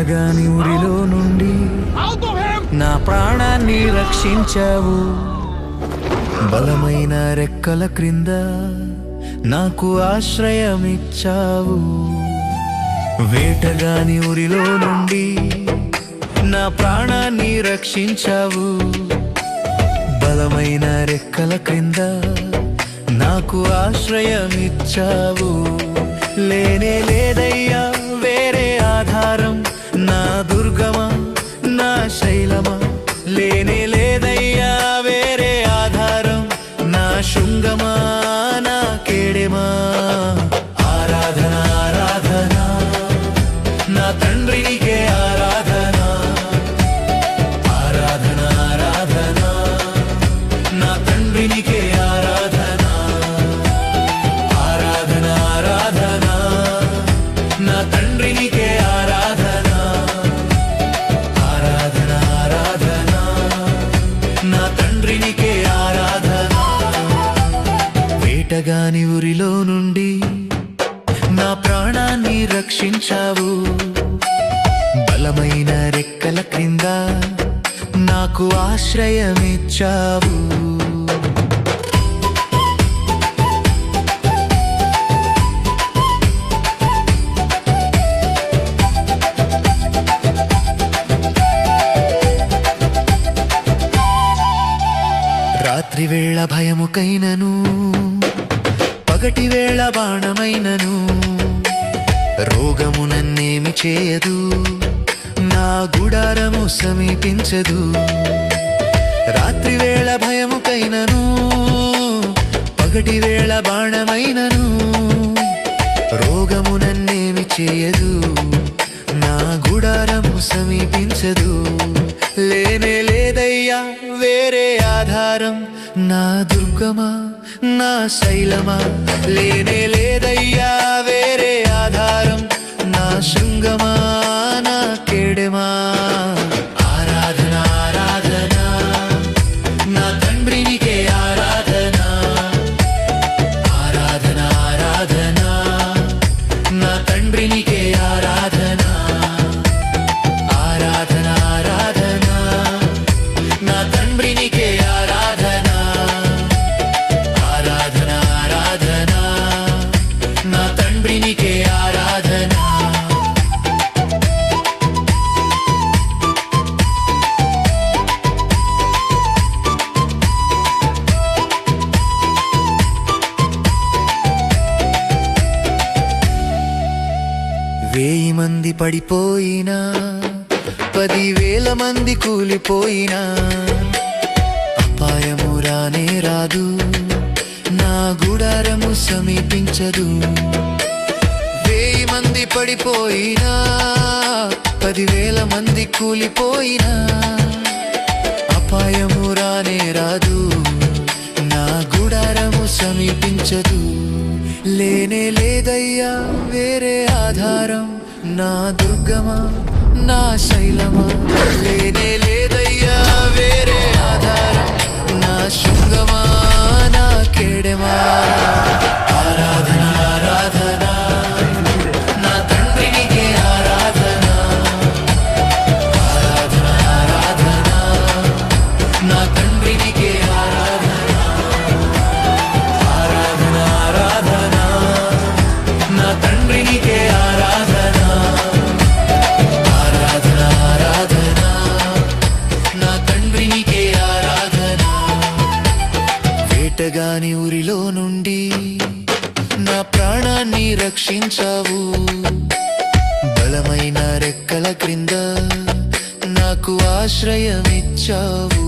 వేటగాని ఊరిలో నుండి నా ప్రాణాన్ని రక్షించావు. బలమైన రెక్కల క్రింద నాకు ఆశ్రయమిచ్చావు. వేటగాని ఊరిలో నుండి నా ప్రాణాన్ని రక్షించావు. బలమైన రెక్కల క్రింద నాకు ఆశ్రయమిచ్చావు. లేనే లేదయ్యా వేరే ఆధారం, నా దుర్గమా నా శైలమా. లేనే లేదయ్యా వేరే ఆధారం, నా శృంగమా నా కేడెమా. ఆరాధన ఆరాధన నా తండ్రి నీకే ఆరాధన. ఆరాధన ఆరాధన నా తండ్రి నీకే ఆరాధన. ఆరాధన ఆరాధన నా తండ్రి నీకే ఆరాధన. ఆరాధన ఆరాధన నా తండ్రి నీకే ఆరాధన. వేటగాని ఊరిలో నుండి నా ప్రాణాన్ని రక్షించావు. బలమైన రెక్కల క్రింద నాకు ఆశ్రయమిచ్చావు. రాత్రి వేళ భయముకైనను, పగటి వేళ బాణమైనను రోగము నన్నేమి చేయదు, నా గుడారము సమీపించదు. రాత్రి వేళ భయముకైనను, పగటి వేళ బాణమైనను రోగము నన్నేమి చేయదు, నా గుడారము సమీపించదు. లేనే లేదయ్యా వేరే ఆధారం, నా దుర్గమా నా శైలమా. లేనే లేదయ్యా వేరే ఆధారం, నా శృంగమా నా కేడెమా. ఆరాధన ఆరాధన నా తండ్రి నీకే ఆరాధన. ఆరాధన ఆరాధన నా తండ్రి నీకే ఆరాధన. ఆరాధన ఆరాధన నా తండ్రి నీకే ఆరాధన. ఆరాధన ఆరాధన నా తండ్రి నీకే ఆరాధన. వేయి మంది పడిపోయినా, 10,000 మంది కూలిపోయినా అపాయము రానే రాదు, నా గుడారము సమీపించదు. 1000 మంది పడిపోయినా, 10,000 మంది కూలిపోయినా అపాయము రానే రాదు, నా గుడారము సమీపించదు. లేనే లేదయ్యా వేరే ఆధారం, నా దుర్గమా నా శైలమా. లేనే లేదయ్యా వేరే ఆధారం, నా శృంగమా నా కేడెమా. ఆరాధన ఆరాధన నా తండ్రి నీకే ఆరాధన. ఆరాధన ఆరాధన నా తండ్రి నీకే ఆరాధన. ఆరాధన ఆరాధన నా తండ్రి నీకే ఆరాధన. ఆరాధన ఆరాధన నా తండ్రి నీకే ఆరాధన. వేటగాని ఊరిలో నుండి నా ప్రాణాన్ని రక్షించావు. బలమైన రెక్కల క్రింద నాకు ఆశ్రయమిచ్చావు.